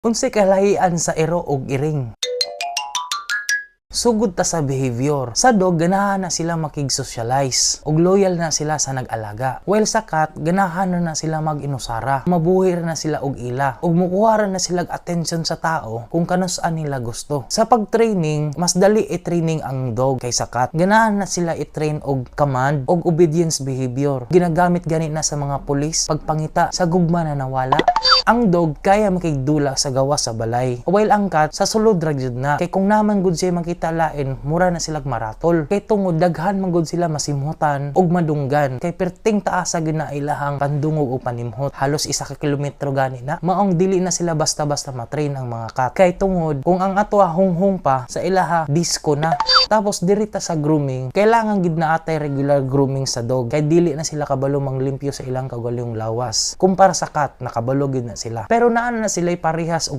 Unsay kalahian sa iro ug iring? Sugod ta sa behavior. Sa dog, ganahan na sila makig-socialize ug loyal na sila sa nag-alaga. While sa cat, ganahan na sila mag-inusara. Mabuhi na sila og ila ug mukuha na sila attention sa tao kung kanus-an nila gusto. Sa pag-training, mas dali i-training ang dog kaysa cat. Ganahan na sila i-train og command og obedience behavior. Ginagamit gani na sa mga pulis pagpangita sa gugma na nawala. Ang dog kaya makigdula sa gawas sa balay. While ang cat sa sulod ra gyud na. Kay kung naman gud siya makita lain, mura na silag maratol. Kay tungod daghan man gud sila masimutan ug madunggan. Kay perting taas sa ginailahang pandungog o panimhot. Halos 1 kilometro gani na. Maong dili na sila basta-basta matrain ang mga cat. Kay tungod kung ang ato hunghung pa sa ilaha disco na. Tapos dirita sa grooming, kailangan gid na atay regular grooming sa dog. Kay dili na sila kabalo manglimpyo sa ilang kagalyong lawas. Kumpara sa cat, nakabalo gid na sila. Pero naa na sila parehas og